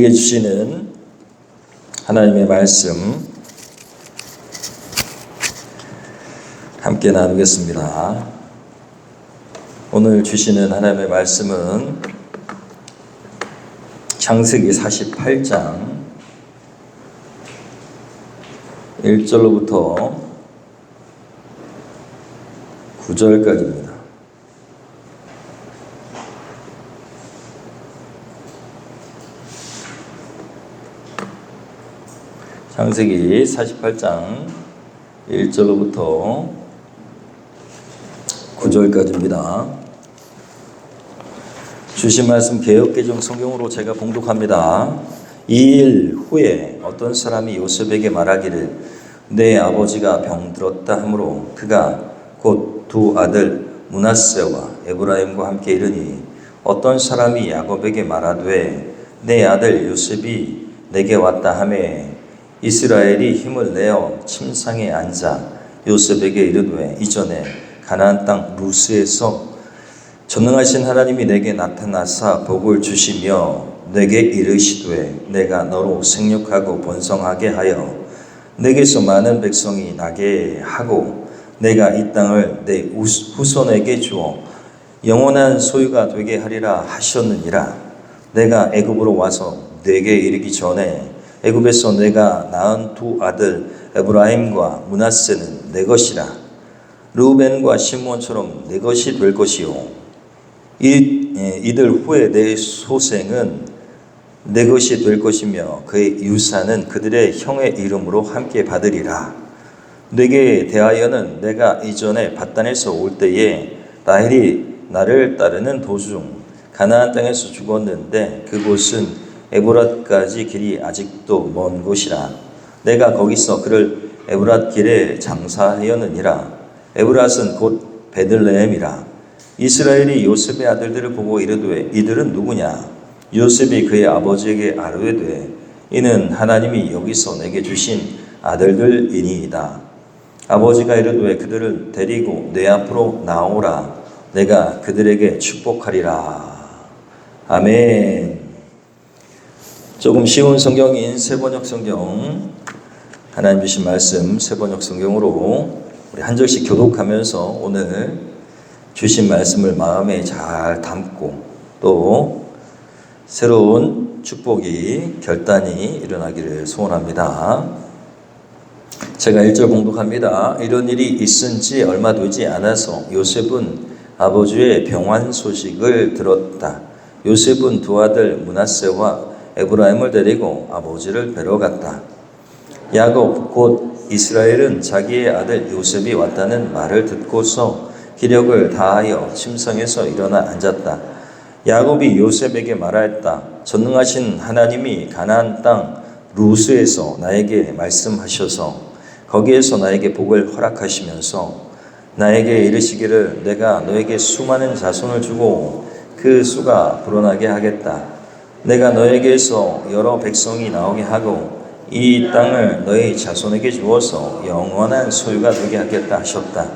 우리에게 주시는 하나님의 말씀 함께 나누겠습니다. 오늘 주시는 하나님의 말씀은 창세기 48장 1절로부터 9절까지입니다. 창세기 48장 1절로부터 9절까지입니다. 주신 말씀 개역개정 성경으로 제가 봉독합니다. 이 일 후에 어떤 사람이 요셉에게 말하기를 내 아버지가 병들었다 하므로 그가 곧 두 아들 므낫세와 에브라임과 함께 이르니 어떤 사람이 야곱에게 말하되 내 아들 요셉이 내게 왔다 하매 이스라엘이 힘을 내어 침상에 앉아 요셉에게 이르되 이전에 가나안 땅 루스에서 전능하신 하나님이 내게 나타나사 복을 주시며 내게 이르시되 내가 너로 생육하고 번성하게 하여 내게서 많은 백성이 나게 하고 내가 이 땅을 내 후손에게 주어 영원한 소유가 되게 하리라 하셨느니라. 내가 애굽으로 와서 내게 이르기 전에 애굽에서 내가 낳은 두 아들 에브라임과 므낫세는 내 것이라. 르우벤과 시므온처럼 내 것이 될 것이요 이들 후에 내 소생은 내 것이 될 것이며 그의 유산은 그들의 형의 이름으로 함께 받으리라. 내게 대하여는 내가 이전에 밧단에서 올 때에 라헬이 나를 따르는 도중 가나안 땅에서 죽었는데 그곳은 에브랏까지 길이 아직도 먼 곳이라. 내가 거기서 그를 에브랏 길에 장사하였느니라. 에브랏은 곧 베들레헴이라. 이스라엘이 요셉의 아들들을 보고 이르되 이들은 누구냐? 요셉이 그의 아버지에게 아뢰되 이는 하나님이 여기서 내게 주신 아들들이니이다. 아버지가 이르되 그들을 데리고 내 앞으로 나오라. 내가 그들에게 축복하리라. 아멘. 조금 쉬운 성경인 세번역 성경, 하나님 주신 말씀 세번역 성경으로 우리 한 절씩 교독하면서 오늘 주신 말씀을 마음에 잘 담고 또 새로운 축복이 결단이 일어나기를 소원합니다. 제가 1절 봉독합니다. 이런 일이 있은 지 얼마 되지 않아서 요셉은 아버지의 병환 소식을 들었다. 요셉은 두 아들 므낫세와 에브라임을 데리고 아버지를 뵈러 갔다. 야곱 곧 이스라엘은 자기의 아들 요셉이 왔다는 말을 듣고서 기력을 다하여 침상에서 일어나 앉았다. 야곱이 요셉에게 말하였다. 전능하신 하나님이 가나안 땅 루스에서 나에게 말씀하셔서 거기에서 나에게 복을 허락하시면서 나에게 이르시기를 내가 너에게 수많은 자손을 주고 그 수가 불어나게 하겠다. 내가 너에게서 여러 백성이 나오게 하고 이 땅을 너희 자손에게 주어서 영원한 소유가 되게 하겠다 하셨다.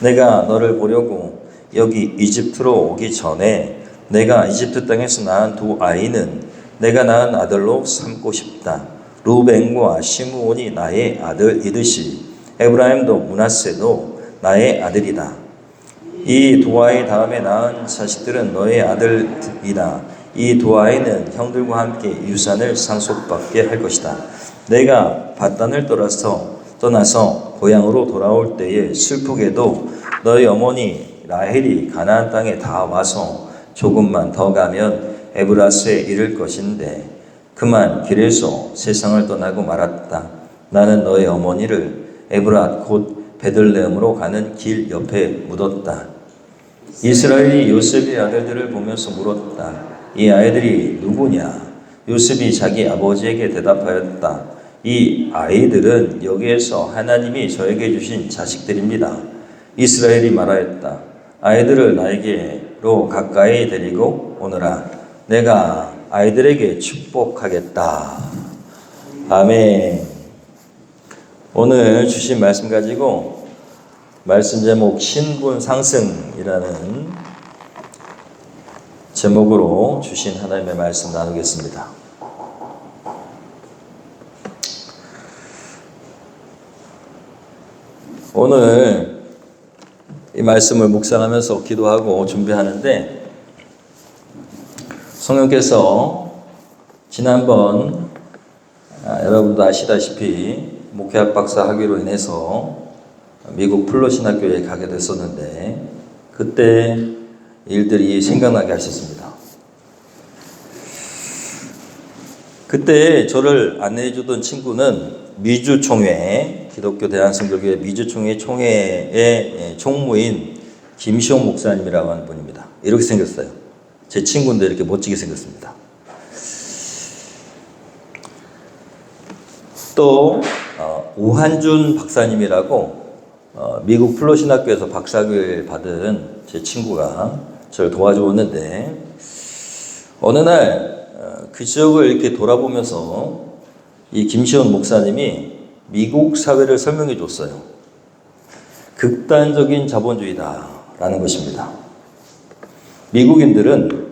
내가 너를 보려고 여기 이집트로 오기 전에 내가 이집트 땅에서 낳은 두 아이는 내가 낳은 아들로 삼고 싶다. 르우벤과 시므온이 나의 아들이듯이 에브라임도 므낫세도 나의 아들이다. 이 두 아이 다음에 낳은 자식들은 너의 아들이다. 이 두 아이는 형들과 함께 유산을 상속받게 할 것이다. 내가 밧단을 떠나서 고향으로 돌아올 때에 슬프게도 너희 어머니 라헬이 가나안 땅에 다 와서 조금만 더 가면 에브라스에 이를 것인데 그만 길에서 세상을 떠나고 말았다. 나는 너의 어머니를 에브랏 곧 베들레헴으로 가는 길 옆에 묻었다. 이스라엘이 요셉의 아들들을 보면서 물었다. 이 아이들이 누구냐? 요셉이 자기 아버지에게 대답하였다. 이 아이들은 여기에서 하나님이 저에게 주신 자식들입니다. 이스라엘이 말하였다. 아이들을 나에게로 가까이 데리고 오너라. 내가 아이들에게 축복하겠다. 아멘. 오늘 주신 말씀 가지고 말씀 제목 신분 상승이라는 제목으로 주신 하나님의 말씀 나누겠습니다. 오늘 이 말씀을 묵상하면서 기도하고 준비하는데 성령께서 지난번 여러분도 아시다시피 목회학 박사 학위로 인해서 미국 플로신학교에 가게 됐었는데 그때 일들이 생각나게 하셨습니다. 그때 저를 안내해 주던 친구는 미주총회, 기독교 대한성결교회 미주총회 총회의 총무인 김시용 목사님이라고 하는 분입니다. 이렇게 생겼어요. 제 친구인데 이렇게 멋지게 생겼습니다. 또 오한준 박사님이라고 미국 플로신학교에서 박사학위를 받은 제 친구가 저를 도와주었는데 어느 날 그 지역을 이렇게 돌아보면서 이 김시원 목사님이 미국 사회를 설명해 줬어요. 극단적인 자본주의다라는 것입니다. 미국인들은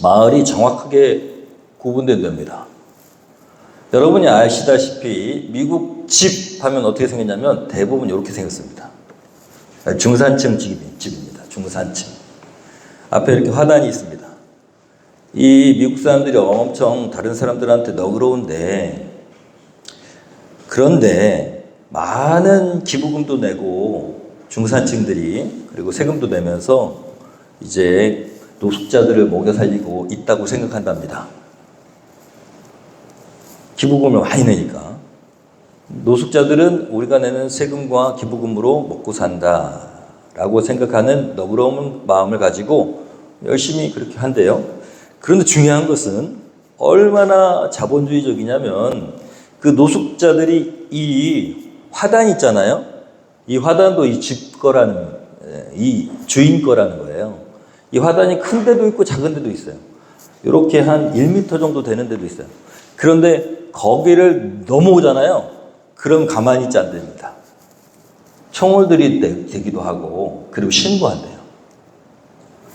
마을이 정확하게 구분된답니다. 여러분이 아시다시피 미국 집 하면 어떻게 생겼냐면 대부분 이렇게 생겼습니다. 중산층 집입니다. 중산층. 앞에 이렇게 화단이 있습니다. 이 미국 사람들이 엄청 다른 사람들한테 너그러운데 그런데 많은 기부금도 내고 중산층들이 그리고 세금도 내면서 이제 노숙자들을 먹여 살리고 있다고 생각한답니다. 기부금을 많이 내니까 노숙자들은 우리가 내는 세금과 기부금으로 먹고 산다라고 생각하는 너그러운 마음을 가지고 열심히 그렇게 한대요. 그런데 중요한 것은 얼마나 자본주의적이냐면 그 노숙자들이 이 화단 있잖아요. 이 화단도 이 집 거라는 이 주인 거라는 거예요. 이 화단이 큰 데도 있고 작은 데도 있어요. 이렇게 한 1m 정도 되는 데도 있어요. 그런데 거기를 넘어오잖아요. 그럼 가만히 있지 않답니다. 총을 들이대기도 하고 그리고 신고한대요.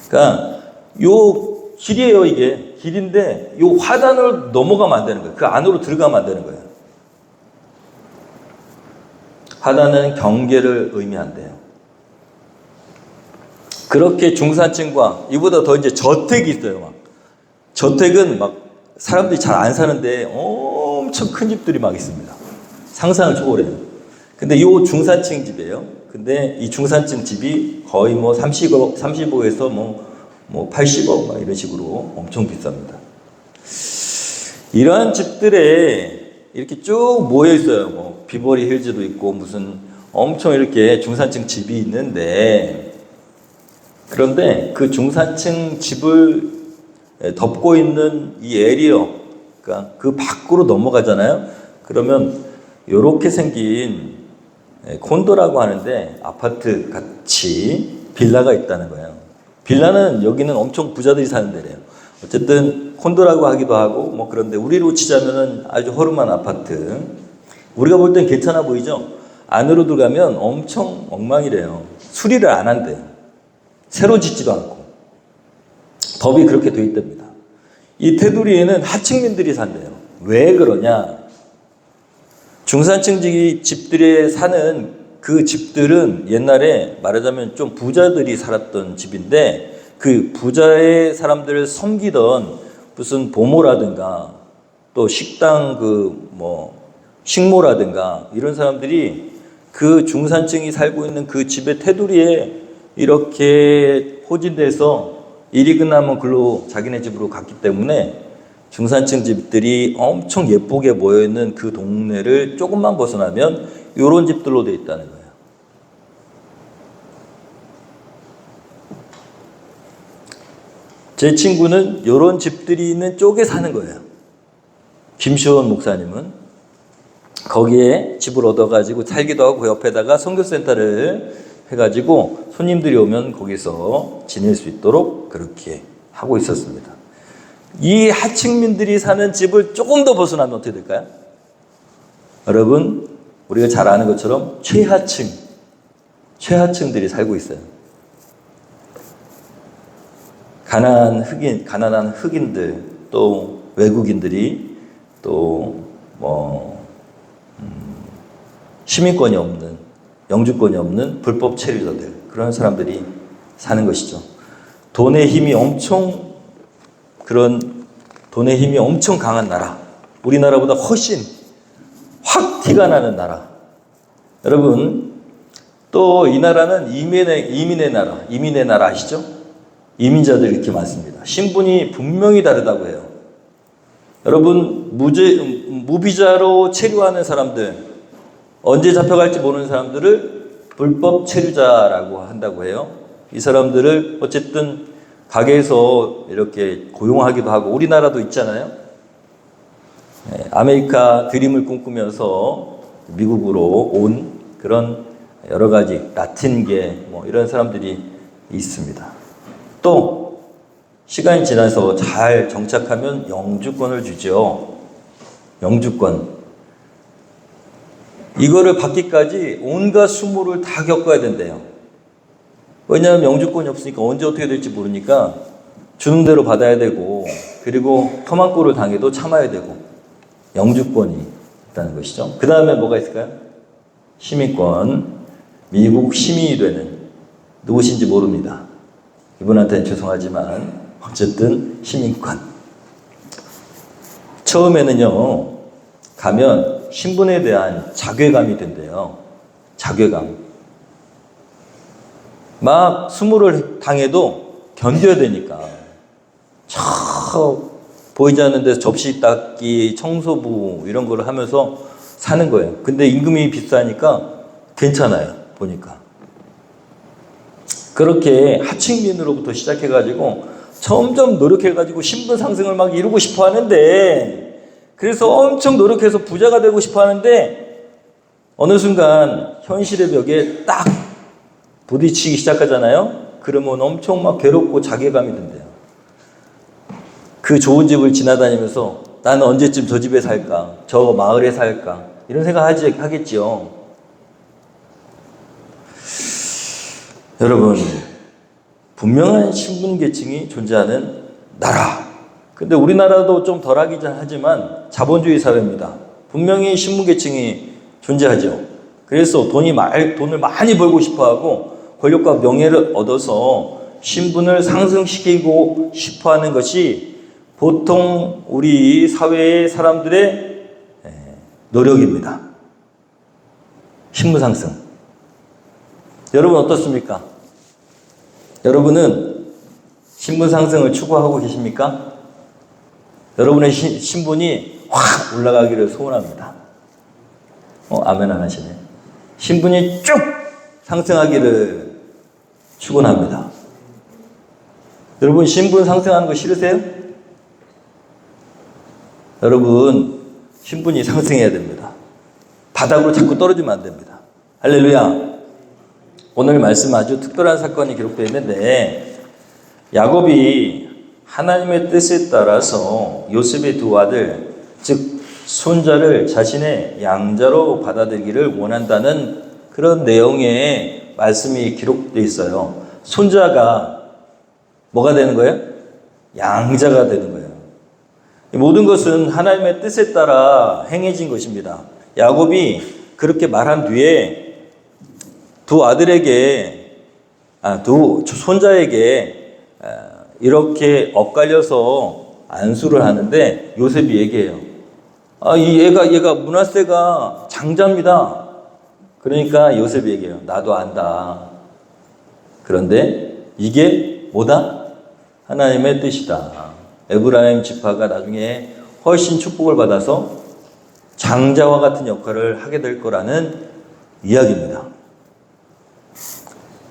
그러니까 요 길이에요. 이게 길인데 요 화단을 넘어가면 안 되는 거예요. 그 안으로 들어가면 안 되는 거예요. 화단은 경계를 의미한대요. 그렇게 중산층과 이보다 더 이제 저택이 있어요. 막 저택은 막 사람들이 잘 안 사는데 엄청 큰 집들이 막 있습니다. 상상을 초월해요. 근데 요 중산층 집이에요. 근데 이 중산층 집이 거의 뭐 35에서 뭐 80억 막 이런 식으로 엄청 비쌉니다. 이러한 집들에 이렇게 쭉 모여 있어요. 뭐 비버리 힐즈도 있고 무슨 엄청 이렇게 중산층 집이 있는데 그런데 그 중산층 집을 덮고 있는 이 에리어, 그러니까 그 밖으로 넘어가잖아요. 그러면 이렇게 생긴 콘도라고 하는데 아파트 같이 빌라가 있다는 거예요. 빌라는 여기는 엄청 부자들이 사는 데래요. 어쨌든 콘도라고 하기도 하고 뭐 그런데 우리로 치자면은 아주 허름한 아파트. 우리가 볼 땐 괜찮아 보이죠? 안으로 들어가면 엄청 엉망이래요. 수리를 안 한대요. 새로 짓지도 않고. 법이 그렇게 돼 있답니다. 이 테두리에는 하층민들이 산대요. 왜 그러냐? 중산층 집들에 사는 그 집들은 옛날에 말하자면 좀 부자들이 살았던 집인데 그 부자의 사람들을 섬기던 무슨 보모라든가 또 식당 식모라든가 이런 사람들이 그 중산층이 살고 있는 그 집의 테두리에 이렇게 호진돼서 일이 끝나면 글로 자기네 집으로 갔기 때문에 중산층 집들이 엄청 예쁘게 모여있는 그 동네를 조금만 벗어나면 이런 집들로 되어 있다는 거예요. 제 친구는 이런 집들이 있는 쪽에 사는 거예요. 김시원 목사님은 거기에 집을 얻어가지고 살기도 하고 그 옆에다가 선교센터를 해가지고 손님들이 오면 거기서 지낼 수 있도록 그렇게 하고 있었습니다. 이 하층민들이 사는 집을 조금 더 벗어나면 어떻게 될까요? 여러분, 우리가 잘 아는 것처럼 최하층들이 살고 있어요. 가난한 흑인들, 또 외국인들이 또 시민권이 없는 영주권이 없는 불법 체류자들, 그런 사람들이 사는 것이죠. 돈의 힘이 엄청 강한 나라, 우리나라보다 훨씬 확 티가 나는 나라. 여러분, 또 이 나라는 이민의 나라 아시죠? 이민자들이 이렇게 많습니다. 신분이 분명히 다르다고 해요. 여러분, 무비자로 체류하는 사람들, 언제 잡혀갈지 모르는 사람들을 불법 체류자라고 한다고 해요. 이 사람들을 어쨌든 가게에서 이렇게 고용하기도 하고, 우리나라도 있잖아요. 아메리카 드림을 꿈꾸면서 미국으로 온 그런 여러 가지 라틴계 이런 사람들이 있습니다. 또 시간이 지나서 잘 정착하면 영주권을 주죠. 영주권. 이거를 받기까지 온갖 수모를 다 겪어야 된대요. 왜냐하면 영주권이 없으니까 언제 어떻게 될지 모르니까 주는 대로 받아야 되고, 그리고 험한 꼴을 당해도 참아야 되고, 영주권이 있다는 것이죠. 그 다음에 뭐가 있을까요? 시민권. 미국 시민이 되는, 누구신지 모릅니다. 이분한테는 죄송하지만 어쨌든 시민권. 처음에는요, 가면 신분에 대한 자괴감이 든대요. 자괴감. 막 수모를 당해도 견뎌야 되니까 보이지 않는 데서 접시 닦기, 청소부 이런 거를 하면서 사는 거예요. 근데 임금이 비싸니까 괜찮아요. 보니까. 그렇게 하층민으로부터 시작해가지고 점점 노력해가지고 신분 상승을 막 이루고 싶어 하는데, 그래서 엄청 노력해서 부자가 되고 싶어 하는데 어느 순간 현실의 벽에 딱 부딪히기 시작하잖아요. 그러면 엄청 막 괴롭고 자괴감이 든대요. 그 좋은 집을 지나다니면서 나는 언제쯤 저 집에 살까? 저 마을에 살까? 이런 생각 하겠지요. 여러분, 분명한 신분 계층이 존재하는 나라. 근데 우리나라도 좀 덜하긴 하지만 자본주의 사회입니다. 분명히 신분 계층이 존재하죠. 그래서 돈을 많이 벌고 싶어하고 권력과 명예를 얻어서 신분을 상승시키고 싶어하는 것이 보통 우리 사회의 사람들의 노력입니다. 신분 상승. 여러분 어떻습니까? 여러분은 신분 상승을 추구하고 계십니까? 여러분의 신분이 확 올라가기를 소원합니다. 아멘 안 하시네. 신분이 쭉 상승하기를 축원합니다. 여러분 신분 상승하는 거 싫으세요? 여러분 신분이 상승해야 됩니다. 바닥으로 자꾸 떨어지면 안 됩니다. 할렐루야. 오늘 말씀 아주 특별한 사건이 기록되어 있는데, 야곱이 하나님의 뜻에 따라서 요셉의 두 아들, 즉 손자를 자신의 양자로 받아들이기를 원한다는 그런 내용의 말씀이 기록되어 있어요. 손자가 뭐가 되는 거예요? 양자가 되는 거예요. 모든 것은 하나님의 뜻에 따라 행해진 것입니다. 야곱이 그렇게 말한 뒤에 두 손자에게 이렇게 엇갈려서 안수를 하는데 요셉이 얘기해요. 얘가 므낫세가 장자입니다. 그러니까 요셉이 얘기해요. 나도 안다. 그런데 이게 뭐다? 하나님의 뜻이다. 에브라임 지파가 나중에 훨씬 축복을 받아서 장자와 같은 역할을 하게 될 거라는 이야기입니다.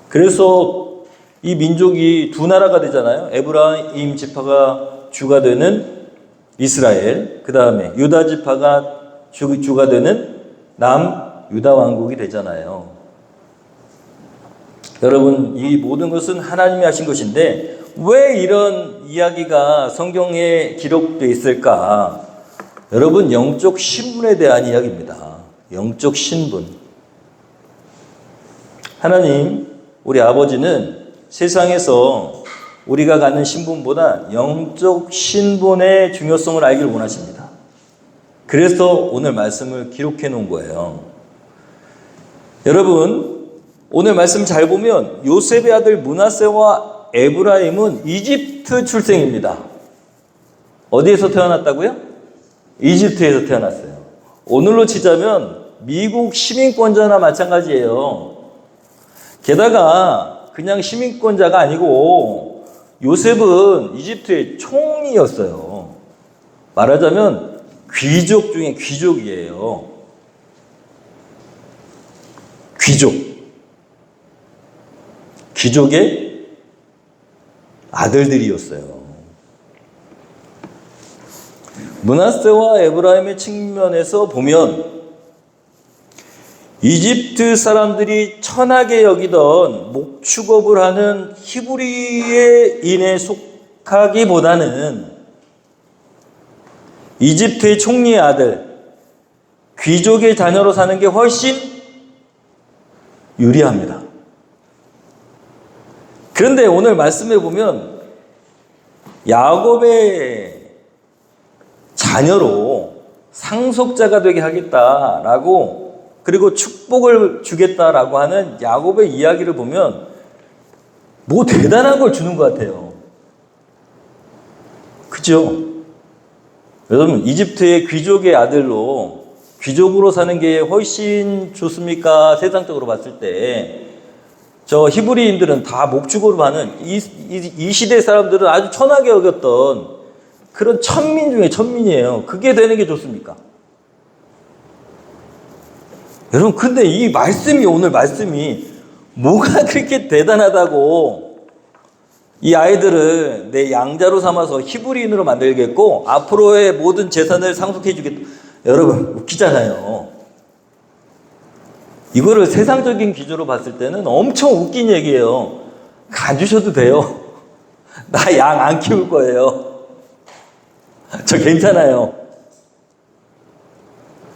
그래서 이 민족이 두 나라가 되잖아요. 에브라임 지파가 주가 되는 이스라엘, 그 다음에 유다 지파가 주가 되는 남유다 왕국이 되잖아요. 여러분, 이 모든 것은 하나님이 하신 것인데 왜 이런 이야기가 성경에 기록되어 있을까? 여러분, 영적 신분에 대한 이야기입니다. 영적 신분. 하나님, 우리 아버지는 세상에서 우리가 갖는 신분보다 영적 신분의 중요성을 알기를 원하십니다. 그래서 오늘 말씀을 기록해 놓은 거예요. 여러분, 오늘 말씀 잘 보면 요셉의 아들 므낫세와 에브라임은 이집트 출생입니다. 어디에서 태어났다고요? 이집트에서 태어났어요. 오늘로 치자면 미국 시민권자나 마찬가지예요. 게다가 그냥 시민권자가 아니고 요셉은 이집트의 총리였어요. 말하자면 귀족 중에 귀족이에요. 귀족의 아들들이었어요. 므낫세와 에브라임의 측면에서 보면 이집트 사람들이 천하게 여기던 목축업을 하는 히브리인에 속하기보다는 이집트의 총리의 아들, 귀족의 자녀로 사는 게 훨씬 유리합니다. 그런데 오늘 말씀해 보면 야곱의 자녀로 상속자가 되게 하겠다라고, 그리고 축복을 주겠다라고 하는 야곱의 이야기를 보면 뭐 대단한 걸 주는 것 같아요. 그죠? 여러분, 이집트의 귀족의 아들로 귀족으로 사는 게 훨씬 좋습니까? 세상적으로 봤을 때 저 히브리인들은 다 목축으로 하는 이 시대 사람들은 아주 천하게 여겼던 그런 천민 중에 천민이에요. 그게 되는 게 좋습니까? 여러분, 근데 이 말씀이, 오늘 말씀이 뭐가 그렇게 대단하다고 이 아이들을 내 양자로 삼아서 히브리인으로 만들겠고 앞으로의 모든 재산을 상속해 주겠다. 여러분, 웃기잖아요. 이거를 세상적인 기조로 봤을 때는 엄청 웃긴 얘기예요. 가주셔도 돼요. 나 양 안 키울 거예요. 저 괜찮아요.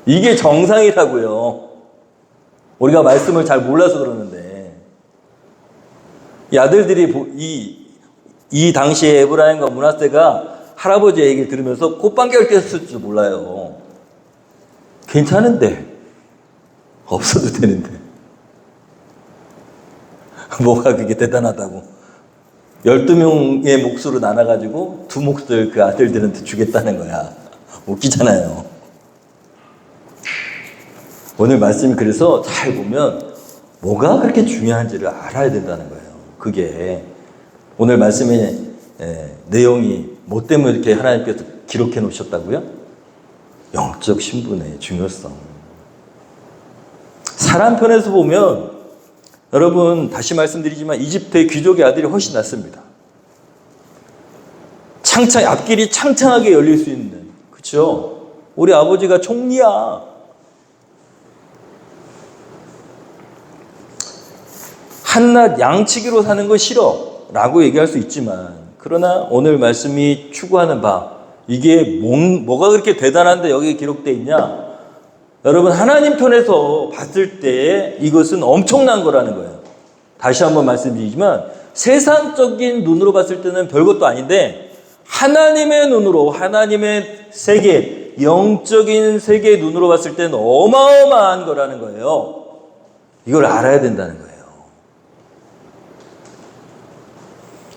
이게 정상이라고요. 우리가 말씀을 잘 몰라서 그러는데, 이 아들들이 이 당시에 에브라임과 므낫세가 할아버지의 얘기를 들으면서 콧방귀를 꼈을 줄 몰라요. 괜찮은데, 없어도 되는데 뭐가 그게 대단하다고 12명의 몫으로 나눠가지고 두 몫을 그 아들들한테 주겠다는 거야. 웃기잖아요. 오늘 말씀이 그래서 잘 보면 뭐가 그렇게 중요한지를 알아야 된다는 거예요. 그게 오늘 말씀의 내용이 뭐 때문에 이렇게 하나님께서 기록해 놓으셨다고요? 영적 신분의 중요성. 사람 편에서 보면 여러분, 다시 말씀드리지만 이집트의 귀족의 아들이 훨씬 낫습니다. 앞길이 창창하게 열릴 수 있는, 그렇죠? 우리 아버지가 총리야. 한낱 양치기로 사는 건 싫어 라고 얘기할 수 있지만, 그러나 오늘 말씀이 추구하는 바, 이게 뭐가 그렇게 대단한데 여기에 기록되어 있냐? 여러분, 하나님 편에서 봤을 때 이것은 엄청난 거라는 거예요. 다시 한번 말씀드리지만 세상적인 눈으로 봤을 때는 별것도 아닌데 하나님의 눈으로, 하나님의 세계, 영적인 세계의 눈으로 봤을 때는 어마어마한 거라는 거예요. 이걸 알아야 된다는 거예요.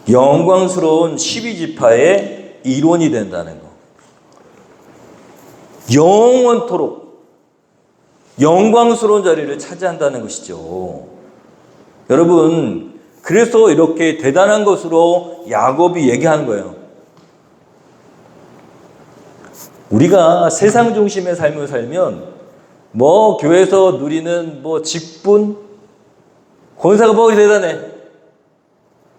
영광스러운 12지파의 일원이 된다는 거. 영원토록 영광스러운 자리를 차지한다는 것이죠. 여러분, 그래서 이렇게 대단한 것으로 야곱이 얘기하는 거예요. 우리가 세상 중심의 삶을 살면 뭐 교회에서 누리는 뭐 직분, 권사가 뭐가 대단해?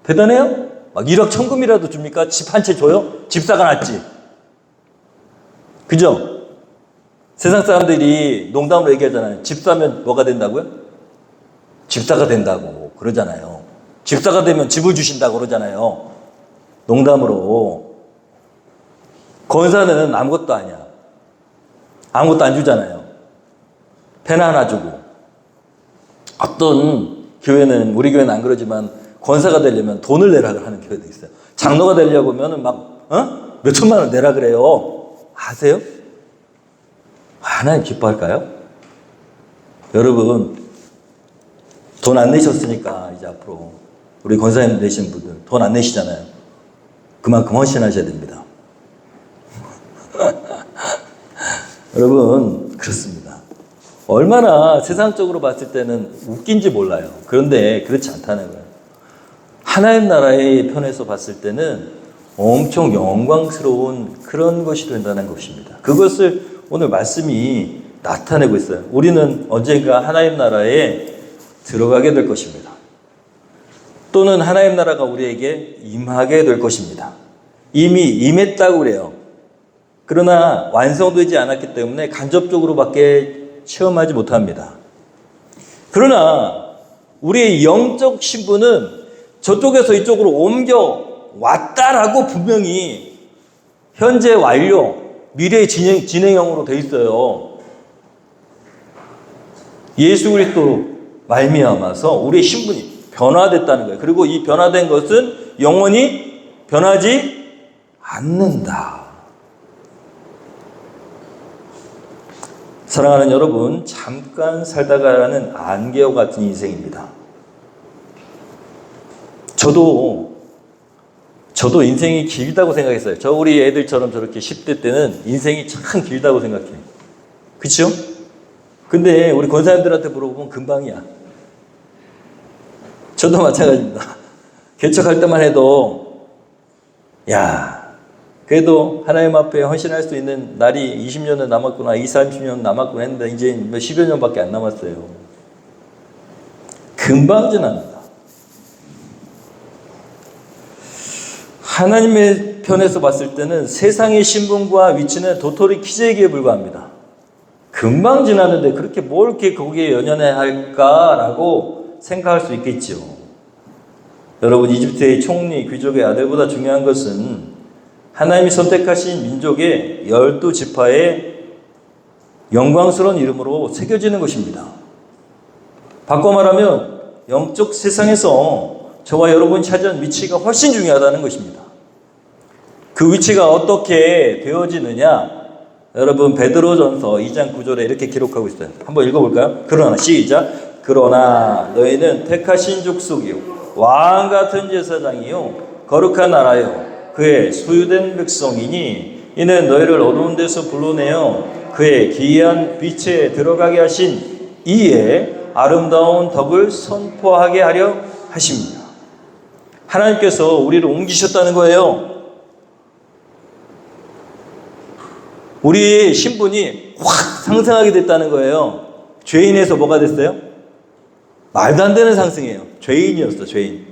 대단해요? 막 1억 천금이라도 줍니까? 집 한 채 줘요? 집사가 낫지. 그죠? 세상 사람들이 농담으로 얘기하잖아요. 집사면 뭐가 된다고요? 집사가 된다고 그러잖아요. 집사가 되면 집을 주신다고 그러잖아요. 농담으로. 권사는 아무것도 아니야. 아무것도 안 주잖아요. 펜 하나 주고. 어떤 교회는, 우리 교회는 안 그러지만 권사가 되려면 돈을 내라 하는 교회도 있어요. 장로가 되려고 하면 막 몇 천만 원 내라 그래요. 아세요? 하나님 기뻐할까요? 여러분, 돈 안 내셨으니까 이제 앞으로 우리 권사님 되신 분들 돈 안 내시잖아요. 그만큼 헌신하셔야 됩니다. 여러분, 그렇습니다. 얼마나 세상적으로 봤을 때는 웃긴지 몰라요. 그런데 그렇지 않다는 거예요. 하나님 나라의 편에서 봤을 때는 엄청 영광스러운 그런 것이 된다는 것입니다. 그것을 오늘 말씀이 나타내고 있어요. 우리는 언젠가 하나님 나라에 들어가게 될 것입니다. 또는 하나님 나라가 우리에게 임하게 될 것입니다. 이미 임했다고 그래요. 그러나 완성되지 않았기 때문에 간접적으로밖에 체험하지 못합니다. 그러나 우리의 영적 신분은 저쪽에서 이쪽으로 옮겨 왔다라고 분명히 현재 완료, 미래 진행형으로 돼 있어요. 예수 그리스도 말미암아서 우리의 신분이 변화됐다는 거예요. 그리고 이 변화된 것은 영원히 변하지 않는다. 사랑하는 여러분, 잠깐 살다가는 안개와 같은 인생입니다. 저도 인생이 길다고 생각했어요. 우리 애들처럼 저렇게 10대 때는 인생이 참 길다고 생각해요. 그렇죠? 근데 우리 권사님들한테 물어보면 금방이야. 저도 마찬가지입니다. 개척할 때만 해도 그래도 하나님 앞에 헌신할 수 있는 날이 20년은 남았구나, 20, 30년 남았구나 했는데 이제 몇 10여 년밖에 안 남았어요. 금방 지납니다. 하나님의 편에서 봤을 때는 세상의 신분과 위치는 도토리 키재기에 불과합니다. 금방 지나는데 그렇게 뭘 이렇게 거기에 연연해야 할까라고 생각할 수 있겠죠. 여러분, 이집트의 총리, 귀족의 아들보다 중요한 것은 하나님이 선택하신 민족의 12지파의 영광스러운 이름으로 새겨지는 것입니다. 바꿔 말하면 영적 세상에서 저와 여러분이 차지한 위치가 훨씬 중요하다는 것입니다. 그 위치가 어떻게 되어지느냐? 여러분, 베드로전서 2장 9절에 이렇게 기록하고 있어요. 한번 읽어볼까요? 그러나, 시작. 그러나 너희는 택하신 족속이요 왕 같은 제사장이요 거룩한 나라요 그의 소유된 백성이니 이는 너희를 어두운 데서 불러내어 그의 기이한 빛에 들어가게 하신 이의 아름다운 덕을 선포하게 하려 하십니다. 하나님께서 우리를 옮기셨다는 거예요. 우리의 신분이 확 상승하게 됐다는 거예요. 죄인에서 뭐가 됐어요? 말도 안 되는 상승이에요. 죄인이었어, 죄인.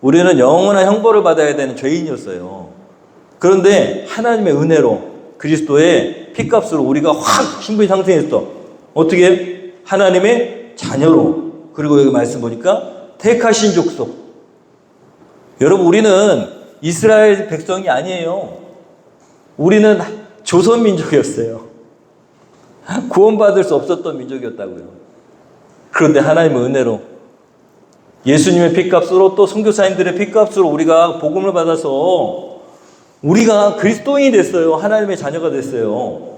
우리는 영원한 형벌을 받아야 되는 죄인이었어요. 그런데 하나님의 은혜로 그리스도의 피값으로 우리가 확 신분이 상승했어. 어떻게? 하나님의 자녀로. 그리고 여기 말씀 보니까 택하신 족속. 여러분, 우리는 이스라엘 백성이 아니에요. 우리는 조선 민족이었어요. 구원받을 수 없었던 민족이었다고요. 그런데 하나님의 은혜로 예수님의 피값으로 또 선교사님들의 피값으로 우리가 복음을 받아서 우리가 그리스도인이 됐어요. 하나님의 자녀가 됐어요.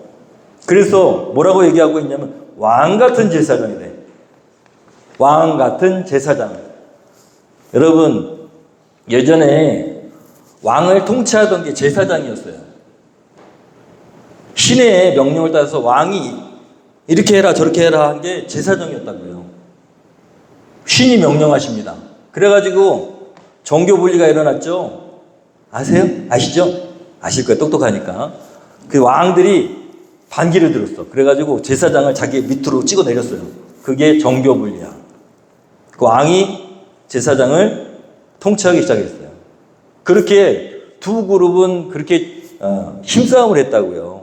그래서 뭐라고 얘기하고 있냐면 왕 같은 제사장이래. 왕 같은 제사장. 여러분, 예전에 왕을 통치하던 게 제사장이었어요. 신의 명령을 따라서 왕이 이렇게 해라 저렇게 해라 한 게 제사장이었다고요. 신이 명령하십니다. 그래가지고 정교분리가 일어났죠. 아세요? 아시죠? 아실 거예요. 똑똑하니까. 그 왕들이 반기를 들었어. 그래가지고 제사장을 자기 밑으로 찍어 내렸어요. 그게 정교분리야. 그 왕이 제사장을 통치하기 시작했어요. 그렇게 두 그룹은 그렇게 힘싸움을 했다고요.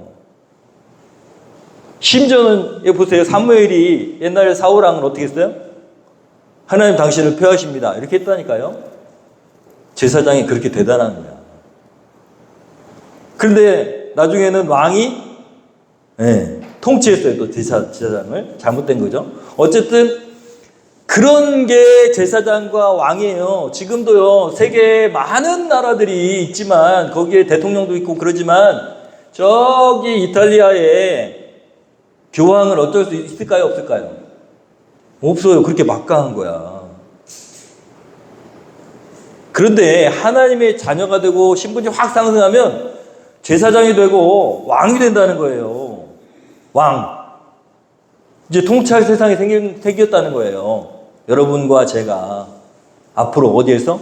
심지어는 보세요. 사무엘이 옛날에 사울왕은 어떻게 했어요? 하나님 당신을 폐하십니다. 이렇게 했다니까요. 제사장이 그렇게 대단한 거야. 그런데 나중에는 왕이 통치했어요. 또 제사장을. 잘못된 거죠. 어쨌든 그런 게 제사장과 왕이에요. 지금도요. 세계에 많은 나라들이 있지만 거기에 대통령도 있고 그러지만 저기 이탈리아에 교황을 어쩔 수 있을까요? 없을까요? 없어요. 그렇게 막강한 거야. 그런데 하나님의 자녀가 되고 신분이 확 상승하면 제사장이 되고 왕이 된다는 거예요. 왕. 이제 통치할 세상이 생겼다는 거예요. 여러분과 제가 앞으로 어디에서?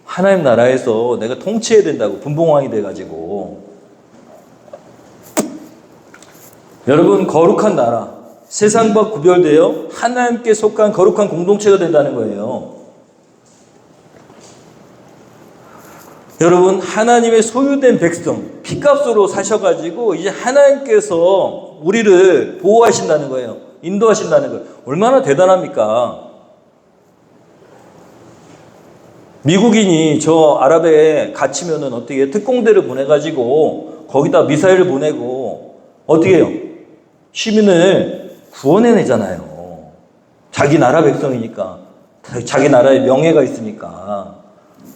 하나님 나라에서 내가 통치해야 된다고, 분봉왕이 돼가지고. 여러분, 거룩한 나라, 세상과 구별되어 하나님께 속한 거룩한 공동체가 된다는 거예요. 여러분, 하나님의 소유된 백성, 피값으로 사셔가지고 이제 하나님께서 우리를 보호하신다는 거예요. 인도하신다는 거예요. 얼마나 대단합니까? 미국인이 저 아랍에 갇히면은 어떻게 해요? 특공대를 보내가지고 거기다 미사일을 보내고 어떻게 해요? 시민을 구원해내잖아요. 자기 나라 백성이니까. 자기 나라의 명예가 있으니까.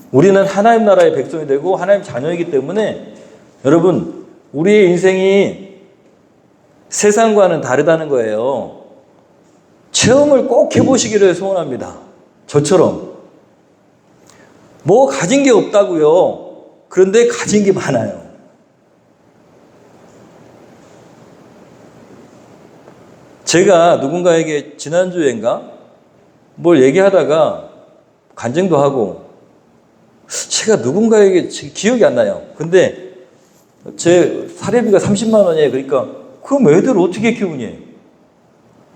우리는 하나님 나라의 백성이 되고 하나님 자녀이기 때문에 여러분, 우리의 인생이 세상과는 다르다는 거예요. 체험을 꼭 해보시기를 소원합니다. 저처럼. 뭐 가진 게 없다고요. 그런데 가진 게 많아요. 제가 누군가에게 지난주엔가 뭘 얘기하다가 간증도 하고, 제가 누군가에게 기억이 안 나요. 근데 제 사례비가 30만 원이에요. 그러니까 그럼 애들 어떻게 키우니?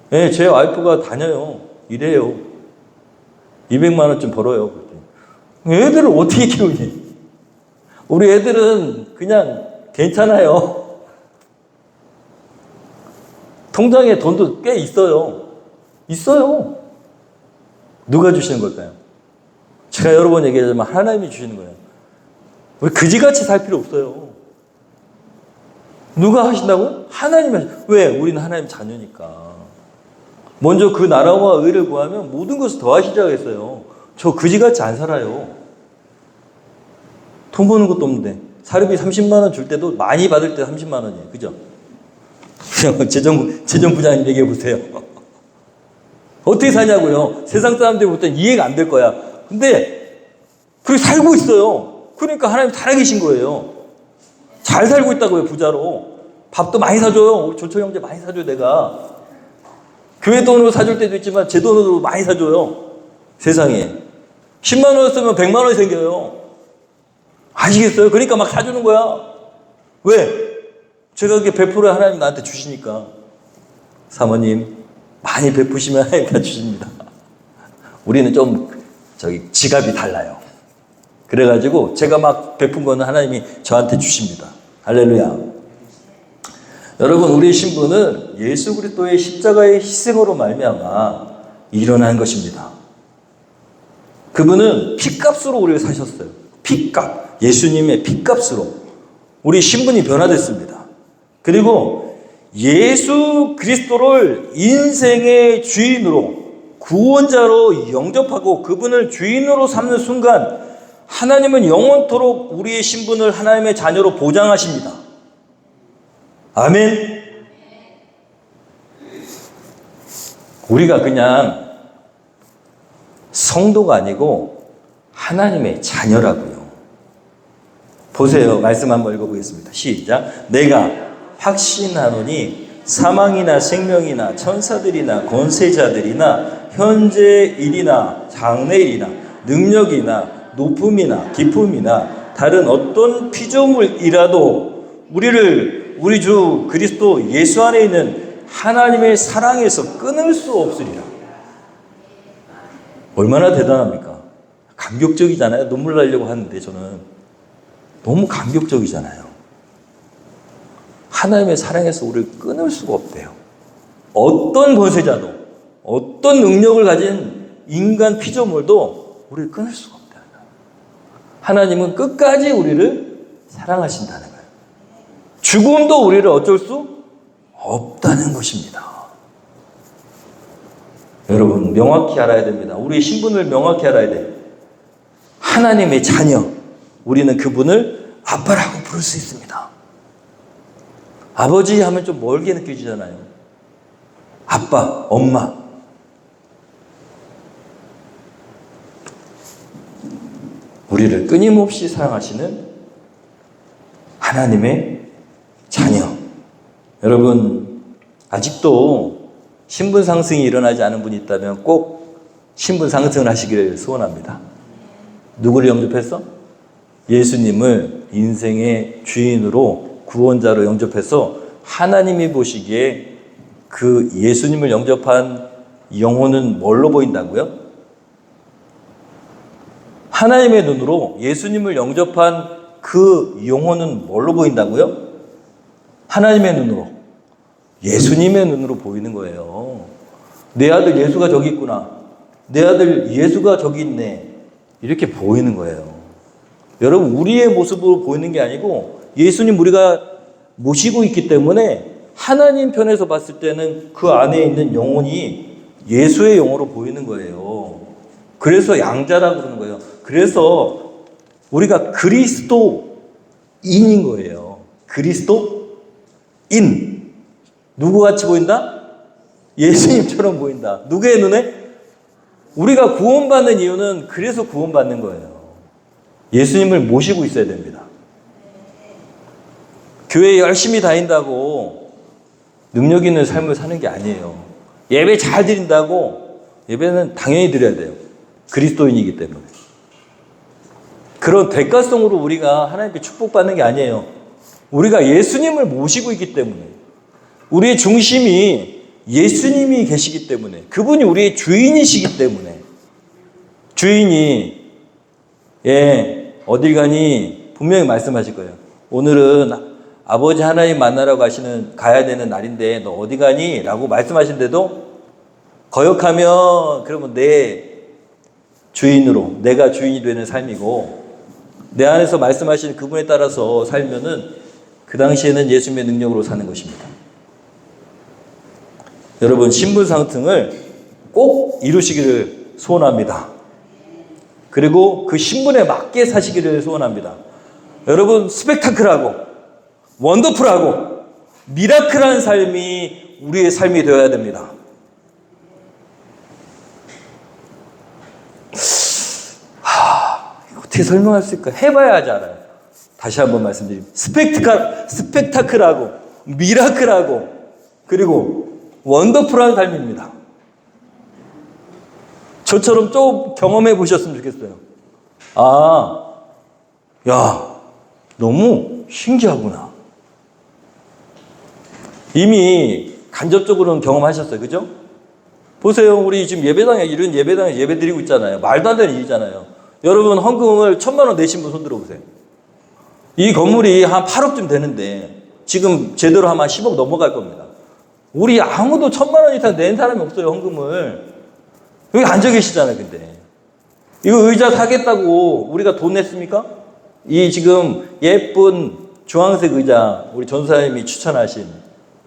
네, 제 와이프가 다녀요. 일해요. 200만 원쯤 벌어요. 애들을 어떻게 키우니? 우리 애들은 그냥 괜찮아요. 통장에 돈도 꽤 있어요. 있어요. 누가 주시는 걸까요? 제가 여러 번 얘기하지만 하나님이 주시는 거예요. 왜 그지같이 살 필요 없어요. 누가 하신다고요? 하나님이 하신다고. 왜? 우리는 하나님 자녀니까. 먼저 그 나라와 의를 구하면 모든 것을 더하시자고 했어요. 저 그지같이 안 살아요. 돈 버는 것도 없는데 사료비 30만 원 줄 때도 많이 받을 때 30만 원이에요. 그죠? 재정부장님 얘기해 보세요. 어떻게 사냐고요? 세상 사람들이 볼 땐 이해가 안 될 거야. 근데 그렇게 살고 있어요. 그러니까 하나님 살아계신 거예요. 잘 살고 있다고요. 부자로. 밥도 많이 사줘요. 조초 형제 많이 사줘요. 내가. 교회 돈으로 사줄 때도 있지만 제 돈으로 많이 사줘요. 세상에. 10만 원 쓰면 100만 원이 생겨요. 아시겠어요? 그러니까 막 사주는 거야. 왜? 제가 그게 베풀어야 하나님 나한테 주시니까. 사모님, 많이 베푸시면 하나님께 주십니다. 우리는 좀 지갑이 달라요. 그래가지고 제가 막 베푼 거는 하나님이 저한테 주십니다. 할렐루야. 여러분, 우리의 신분은 예수 그리스도의 십자가의 희생으로 말미암아 일어난 것입니다. 그분은 피값으로 우리를 사셨어요. 피값. 예수님의 피값으로 우리 신분이 변화됐습니다. 그리고 예수 그리스도를 인생의 주인으로, 구원자로 영접하고 그분을 주인으로 삼는 순간 하나님은 영원토록 우리의 신분을 하나님의 자녀로 보장하십니다. 아멘. 우리가 그냥 성도가 아니고 하나님의 자녀라고요. 보세요. 말씀 한번 읽어보겠습니다. 시작. 내가 확신하노니 사망이나 생명이나 천사들이나 권세자들이나 현재 일이나 장래일이나 능력이나 높음이나 깊음이나 다른 어떤 피조물이라도 우리를 우리 주 그리스도 예수 안에 있는 하나님의 사랑에서 끊을 수 없으리라. 얼마나 대단합니까? 감격적이잖아요. 눈물 나려고 하는데 저는 너무 감격적이잖아요. 하나님의 사랑에서 우리를 끊을 수가 없대요. 어떤 권세자도, 어떤 능력을 가진 인간 피조물도 우리를 끊을 수가 없다. 하나님은 끝까지 우리를 사랑하신다는 거예요. 죽음도 우리를 어쩔 수 없다는 것입니다. 여러분, 명확히 알아야 됩니다. 우리의 신분을 명확히 알아야 돼요. 하나님의 자녀, 우리는 그분을 아빠라고 부를 수 있습니다. 아버지 하면 좀 멀게 느껴지잖아요. 아빠, 엄마. 우리를 끊임없이 사랑하시는 하나님의 자녀. 여러분, 아직도 신분 상승이 일어나지 않은 분이 있다면 꼭 신분 상승을 하시기를 소원합니다. 누구를 영접했어? 예수님을 인생의 주인으로 구원자로 영접해서 하나님이 보시기에 그 예수님을 영접한 영혼은 뭘로 보인다고요? 하나님의 눈으로 예수님을 영접한 그 영혼은 뭘로 보인다고요? 하나님의 눈으로, 예수님의 눈으로 보이는 거예요. 내 아들 예수가 저기 있구나. 내 아들 예수가 저기 있네. 이렇게 보이는 거예요. 여러분, 우리의 모습으로 보이는 게 아니고 예수님 우리가 모시고 있기 때문에 하나님 편에서 봤을 때는 그 안에 있는 영혼이 예수의 영으로 보이는 거예요. 그래서 양자라고 그러는 거예요. 그래서 우리가 그리스도인인 거예요. 그리스도인. 누구같이 보인다? 예수님처럼 보인다. 누구의 눈에? 우리가 구원받는 이유는 그래서 구원받는 거예요. 예수님을 모시고 있어야 됩니다. 교회에 열심히 다닌다고 능력 있는 삶을 사는 게 아니에요. 예배 잘 드린다고 예배는 당연히 드려야 돼요. 그리스도인이기 때문에. 그런 대가성으로 우리가 하나님께 축복받는 게 아니에요. 우리가 예수님을 모시고 있기 때문에, 우리의 중심이 예수님이 계시기 때문에, 그분이 우리의 주인이시기 때문에, 주인이 어딜 가니 분명히 말씀하실 거예요. 오늘은 아버지 하나님 만나러 가야 되는 날인데 너 어디 가니? 라고 말씀하신데도 거역하면 그러면 내 주인으로, 내가 주인이 되는 삶이고, 내 안에서 말씀하신 그분에 따라서 살면은 그 당시에는 예수님의 능력으로 사는 것입니다. 여러분, 신분 상승을 꼭 이루시기를 소원합니다. 그리고 그 신분에 맞게 사시기를 소원합니다. 여러분, 스펙타클하고 원더풀하고 미라클한 삶이 우리의 삶이 되어야 됩니다. 어떻게 설명할 수 있을까? 해봐야 하지 않아요. 다시 한번 말씀드립니다. 스펙타클하고 미라클하고 그리고 원더풀한 삶입니다. 저처럼 좀 경험해 보셨으면 좋겠어요. 너무 신기하구나. 이미 간접적으로는 경험하셨어요. 그죠? 보세요. 우리 지금 예배당에, 이런 예배당에 예배 드리고 있잖아요. 말도 안 되는 일이잖아요. 여러분, 헌금을 1,000만 원 내신 분 손 들어보세요. 이 건물이 한 8억쯤 되는데 지금 제대로 하면 10억 넘어갈 겁니다. 우리 아무도 1,000만 원 이상 낸 사람이 없어요. 헌금을. 여기 앉아 계시잖아요. 근데 이거 의자 사겠다고 우리가 돈 냈습니까? 이 지금 예쁜 주황색 의자, 우리 전사님이 추천하신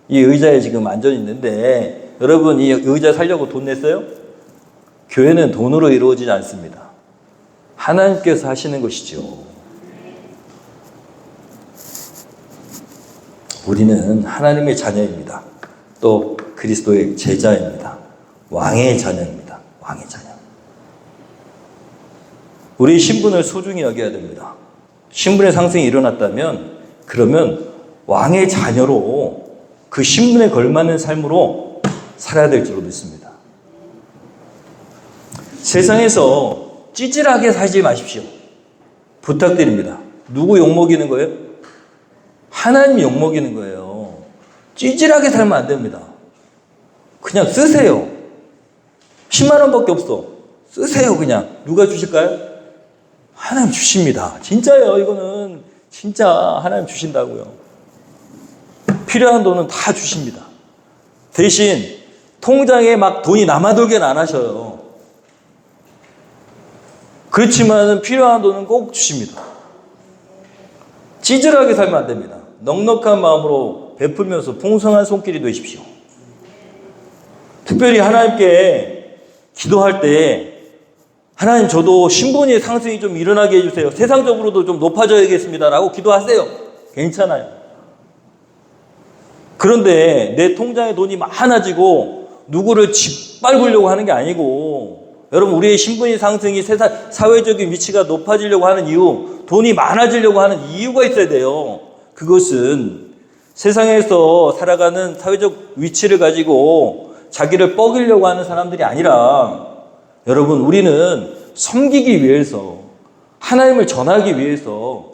이 의자에 지금 앉아 있는데, 여러분, 이 의자 사려고 돈 냈어요? 교회는 돈으로 이루어지지 않습니다. 하나님께서 하시는 것이죠. 우리는 하나님의 자녀입니다. 또 그리스도의 제자입니다. 왕의 자녀입니다. 왕의 자녀. 우리의 신분을 소중히 여겨야 됩니다. 신분의 상승이 일어났다면 그러면 왕의 자녀로 그 신분에 걸맞는 삶으로 살아야 될 줄로 믿습니다. 세상에서 찌질하게 살지 마십시오. 부탁드립니다. 누구 욕먹이는 거예요? 하나님 욕먹이는 거예요. 찌질하게 살면 안 됩니다. 그냥 쓰세요. 10만 원밖에 없어. 쓰세요. 그냥. 누가 주실까요? 하나님 주십니다. 진짜예요. 이거는 진짜 하나님 주신다고요. 필요한 돈은 다 주십니다. 대신 통장에 막 돈이 남아돌게는 안 하셔요. 그렇지만 필요한 돈은 꼭 주십니다. 찌질하게 살면 안 됩니다. 넉넉한 마음으로 베풀면서 풍성한 손길이 되십시오. 특별히 하나님께 기도할 때, 하나님, 저도 신분의 상승이 좀 일어나게 해주세요. 세상적으로도 좀 높아져야겠습니다. 라고 기도하세요. 괜찮아요. 그런데 내 통장에 돈이 많아지고 누구를 짓밟으려고 하는 게 아니고, 여러분, 우리의 신분이 상승이 세상 사회적인 위치가 높아지려고 하는 이유, 돈이 많아지려고 하는 이유가 있어야 돼요. 그것은 세상에서 살아가는 사회적 위치를 가지고 자기를 뻐기려고 하는 사람들이 아니라, 여러분, 우리는 섬기기 위해서, 하나님을 전하기 위해서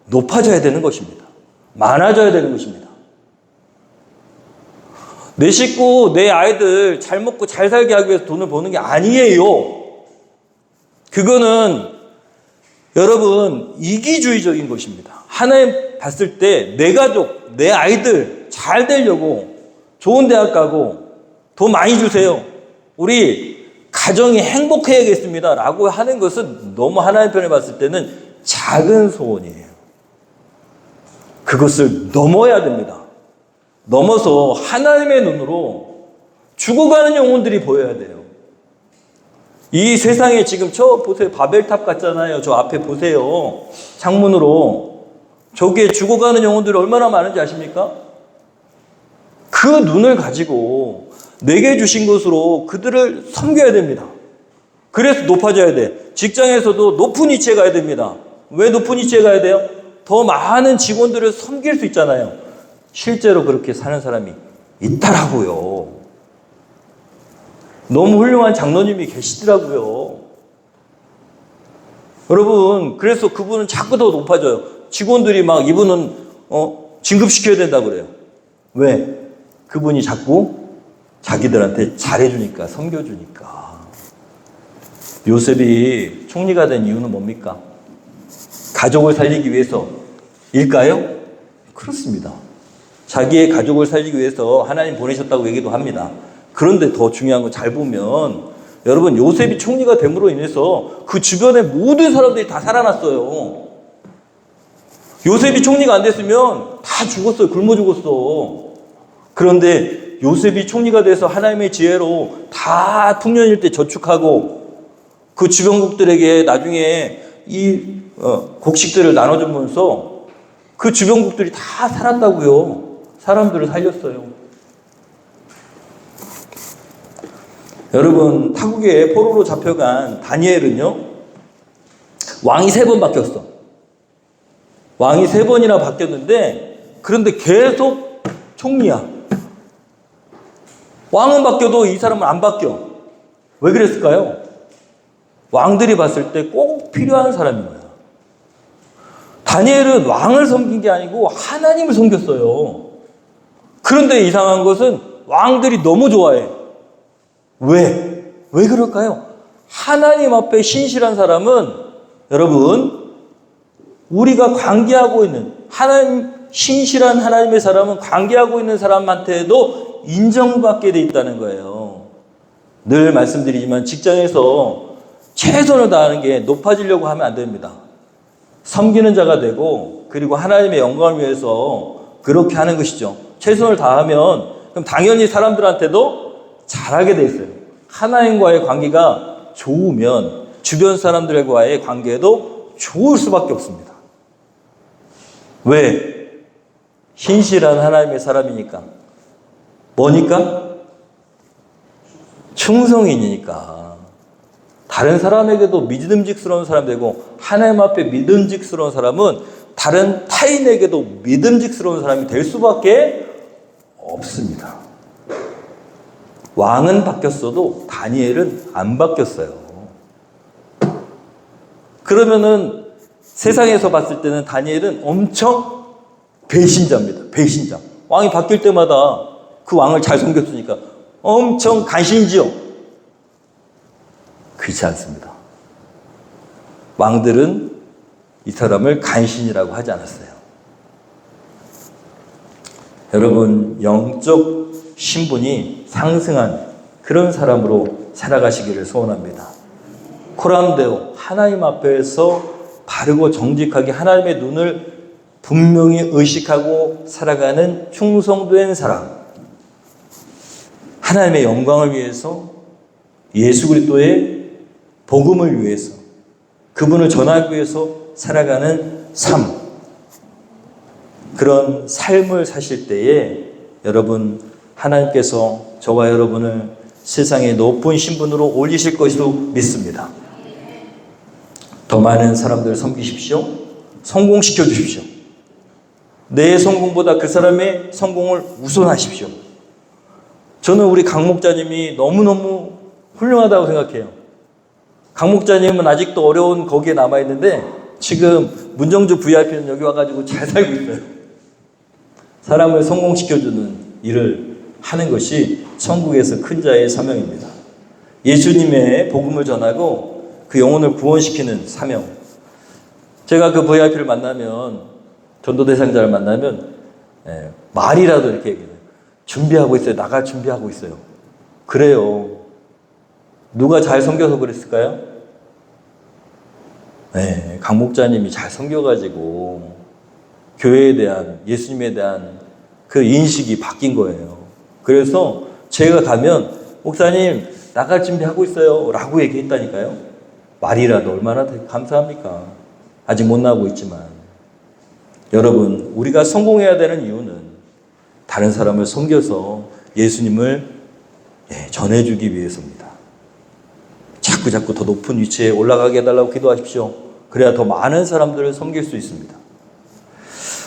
높아져야 되는 것입니다. 많아져야 되는 것입니다. 내 식구, 내 아이들 잘 먹고 잘 살게 하기 위해서 돈을 버는 게 아니에요. 그거는 여러분 이기주의적인 것입니다. 하나님 봤을 때 내 가족, 내 아이들 잘 되려고 좋은 대학 가고 돈 많이 주세요. 우리 가정이 행복해야겠습니다. 라고 하는 것은 너무 하나님 편에 봤을 때는 작은 소원이에요. 그것을 넘어야 됩니다. 넘어서 하나님의 눈으로 죽어가는 영혼들이 보여야 돼요. 이 세상에 지금 저 보세요. 바벨탑 같잖아요. 저 앞에 보세요. 창문으로. 저기에 죽어가는 영혼들이 얼마나 많은지 아십니까? 그 눈을 가지고 내게 주신 것으로 그들을 섬겨야 됩니다. 그래서 높아져야 돼. 직장에서도 높은 위치에 가야 됩니다. 왜 높은 위치에 가야 돼요? 더 많은 직원들을 섬길 수 있잖아요. 실제로 그렇게 사는 사람이 있더라고요. 너무 훌륭한 장로님이 계시더라고요. 여러분, 그래서 그분은 자꾸 더 높아져요. 직원들이 막 이분은 진급시켜야 된다고 그래요. 왜? 그분이 자꾸 자기들한테 잘해주니까, 섬겨주니까. 요셉이 총리가 된 이유는 뭡니까? 가족을 살리기 위해서일까요? 그렇습니다. 자기의 가족을 살리기 위해서 하나님 보내셨다고 얘기도 합니다. 그런데 더 중요한 건 잘 보면 여러분, 요셉이 총리가 됨으로 인해서 그 주변의 모든 사람들이 다 살아났어요. 요셉이 총리가 안 됐으면 다 죽었어요. 굶어 죽었어. 그런데 요셉이 총리가 돼서 하나님의 지혜로 다 풍년일 때 저축하고 그 주변국들에게 나중에 이 곡식들을 나눠주면서 그 주변국들이 다 살았다고요. 사람들을 살렸어요. 여러분, 타국에 포로로 잡혀간 다니엘은요, 왕이 3번 바뀌었어. 왕이 3번이나 바뀌었는데, 그런데 계속 총리야. 왕은 바뀌어도 이 사람은 안 바뀌어. 왜 그랬을까요? 왕들이 봤을 때 꼭 필요한 사람인 거야. 다니엘은 왕을 섬긴 게 아니고 하나님을 섬겼어요. 그런데 이상한 것은 왕들이 너무 좋아해. 왜? 왜 그럴까요? 하나님 앞에 신실한 사람은 여러분, 우리가 관계하고 있는 신실한 하나님의 사람은 관계하고 있는 사람한테도 인정받게 돼 있다는 거예요. 늘 말씀드리지만 직장에서 최선을 다하는 게 높아지려고 하면 안 됩니다. 섬기는 자가 되고 그리고 하나님의 영광을 위해서 그렇게 하는 것이죠. 최선을 다하면 그럼 당연히 사람들한테도 잘하게 돼 있어요. 하나님과의 관계가 좋으면 주변 사람들과의 관계도 좋을 수밖에 없습니다. 왜? 신실한 하나님의 사람이니까. 뭐니까? 충성인이니까. 다른 사람에게도 믿음직스러운 사람 되고 하나님 앞에 믿음직스러운 사람은 다른 타인에게도 믿음직스러운 사람이 될 수밖에 없습니다. 왕은 바뀌었어도 다니엘은 안 바뀌었어요. 그러면은 세상에서 봤을 때는 다니엘은 엄청 배신자입니다. 배신자. 왕이 바뀔 때마다 그 왕을 잘 섬겼으니까 엄청 간신지요. 그렇지 않습니다. 왕들은 이 사람을 간신이라고 하지 않았어요. 여러분, 영적 신분이 상승한 그런 사람으로 살아가시기를 소원합니다. 코람데오, 하나님 앞에서 바르고 정직하게 하나님의 눈을 분명히 의식하고 살아가는 충성된 사람, 하나님의 영광을 위해서, 예수 그리스도의 복음을 위해서, 그분을 전하기 위해서 살아가는 삶, 그런 삶을 사실 때에 여러분, 하나님께서 저와 여러분을 세상의 높은 신분으로 올리실 것으로 믿습니다. 더 많은 사람들을 섬기십시오. 성공시켜 주십시오. 내 성공보다 그 사람의 성공을 우선하십시오. 저는 우리 강 목자님이 너무너무 훌륭하다고 생각해요. 강 목자님은 아직도 어려운 거기에 남아있는데 지금 문정주 VIP는 여기 와가지고 잘 살고 있어요. 사람을 성공시켜주는 일을 하는 것이 천국에서 큰 자의 사명입니다. 예수님의 복음을 전하고 그 영혼을 구원시키는 사명. 제가 그 VIP를 만나면, 전도 대상자를 만나면 말이라도 이렇게 얘기해요. 준비하고 있어요. 나갈 준비하고 있어요. 그래요. 누가 잘 섬겨서 그랬을까요? 강 목자님이 잘 섬겨가지고 교회에 대한, 예수님에 대한 그 인식이 바뀐 거예요. 그래서 제가 가면 목사님 나갈 준비하고 있어요 라고 얘기했다니까요. 말이라도 얼마나 감사합니까? 아직 못 나오고 있지만. 여러분, 우리가 성공해야 되는 이유는 다른 사람을 섬겨서 예수님을 전해주기 위해서입니다. 자꾸 더 높은 위치에 올라가게 해달라고 기도하십시오. 그래야 더 많은 사람들을 섬길 수 있습니다.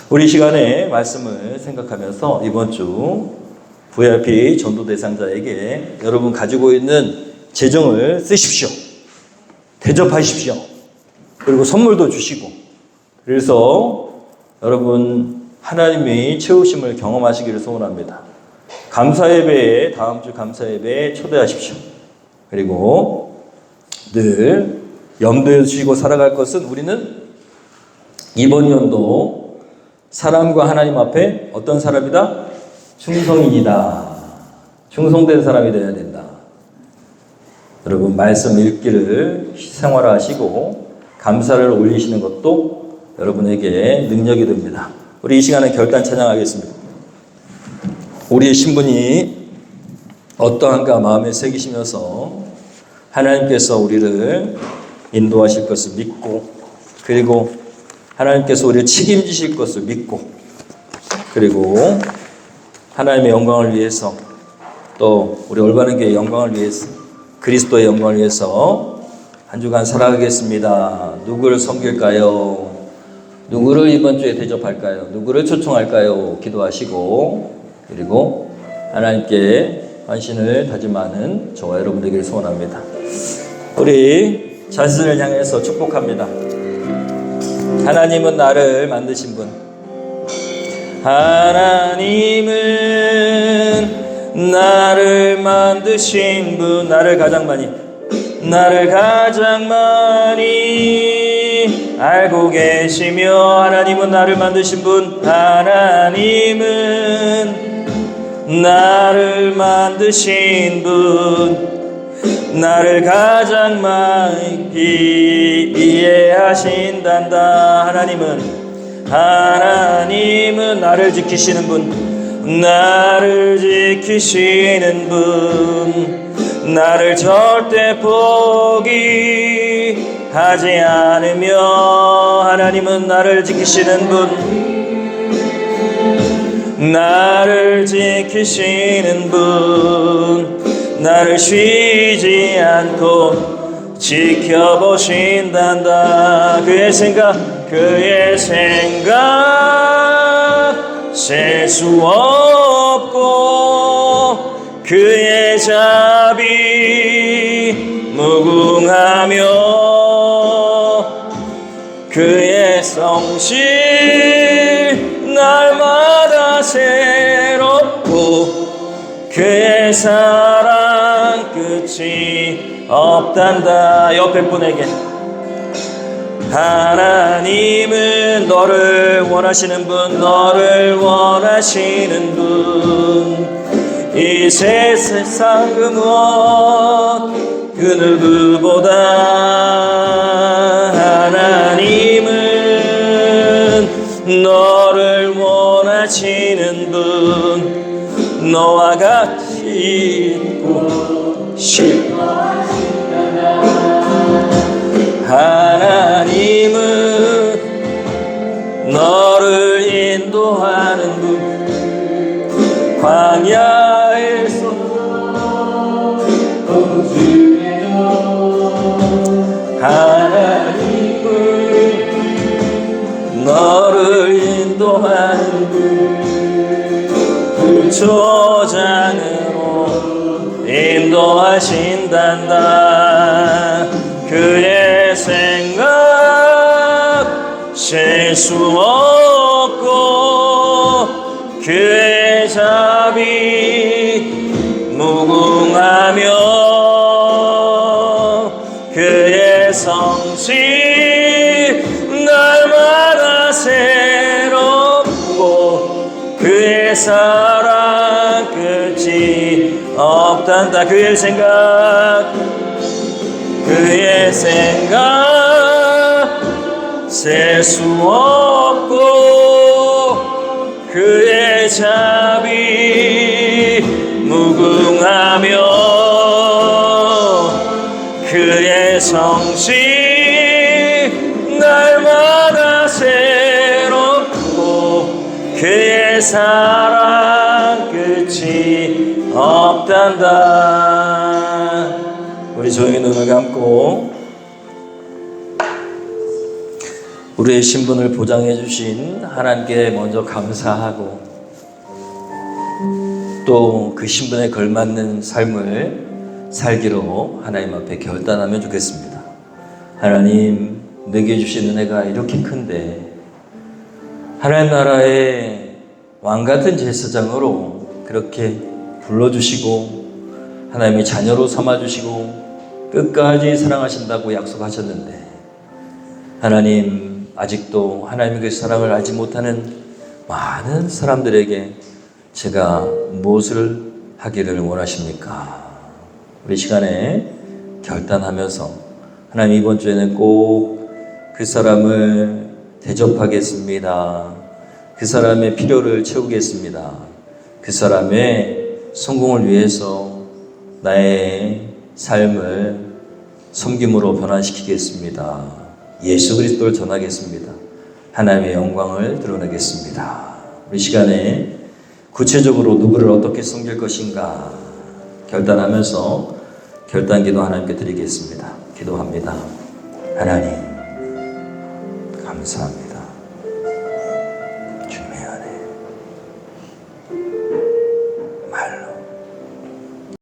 우리 시간에 말씀을 생각하면서 이번 주 VIP 전도 대상자에게 여러분 가지고 있는 재정을 쓰십시오. 대접하십시오. 그리고 선물도 주시고, 그래서 여러분 하나님의 채우심을 경험하시기를 소원합니다. 감사예배에, 다음 주 감사예배에 초대하십시오. 그리고 늘 염두에 두시고 살아갈 것은, 우리는 이번 연도 사람과 하나님 앞에 어떤 사람이다? 충성인이다. 충성된 사람이 되어야 된다. 여러분, 말씀 읽기를 생활화하시고 감사를 올리시는 것도 여러분에게 능력이 됩니다. 우리 이 시간에 결단 찬양하겠습니다. 우리의 신분이 어떠한가 마음에 새기시면서 하나님께서 우리를 인도하실 것을 믿고, 그리고 하나님께서 우리를 책임지실 것을 믿고, 그리고 하나님의 영광을 위해서, 또 우리 올바른 교회의 영광을 위해서, 그리스도의 영광을 위해서 한 주간 살아가겠습니다. 누구를 섬길까요? 누구를 이번 주에 대접할까요? 누구를 초청할까요? 기도하시고, 그리고 하나님께 헌신을 다짐하는 저와 여러분 되기를 소원합니다. 우리 자신을 향해서 축복합니다. 하나님은 나를 만드신 분, 하나님은 나를 만드신 분, 나를 가장 많이 알고 계시며, 하나님은 나를 만드신 분, 하나님은 나를 만드신 분, 나를 가장 많이 이해하신단다. 하나님은 나를 지키시는 분, 나를 지키시는 분, 나를 절대 포기하지 않으며, 하나님은 나를 지키시는 분, 나를 지키시는 분, 나를 쉬지 않고 지켜보신단다. 그의 생각 셀 수 없고, 그의 자비 무궁하며, 그의 성실 날마다 새롭고, 그의 사랑 끝이 없단다. 옆에 분에게, 하나님은 너를 원하시는 분, 너를 원하시는 분, 이 세상 그 무엇 그 누구보다 하나님은 너를 원하시는 분, 너와 같이 있고 싶어. 하나님은 너를 인도하는 분, 광야에서 소장으로 인도하신단다. 그의 생각 실수 없고 그의 자비 무궁하며 그의 성실 날마다 새롭고 그의 사랑 끝이 없단다. 그의 생각 셀 수 없고 그의 자비 무궁하며 그의 성실 날마다 새롭고 그의 사랑 끝이 없단다. 우리 조용히 눈을 감고 우리의 신분을 보장해 주신 하나님께 먼저 감사하고 또 그 신분에 걸맞는 삶을 살기로 하나님 앞에 결단하면 좋겠습니다. 하나님, 내게 주신 은혜가 이렇게 큰데 하나님 나라의 왕같은 제사장으로 그렇게 불러주시고 하나님의 자녀로 삼아주시고 끝까지 사랑하신다고 약속하셨는데 하나님, 아직도 하나님의 그 사랑을 알지 못하는 많은 사람들에게 제가 무엇을 하기를 원하십니까? 우리 시간에 결단하면서 하나님, 이번 주에는 꼭 그 사람을 대접하겠습니다. 그 사람의 필요를 채우겠습니다. 그 사람의 성공을 위해서 나의 삶을 섬김으로 변화시키겠습니다. 예수 그리스도를 전하겠습니다. 하나님의 영광을 드러내겠습니다. 우리 시간에 구체적으로 누구를 어떻게 섬길 것인가 결단하면서 결단기도 하나님께 드리겠습니다. 기도합니다. 하나님, 감사합니다.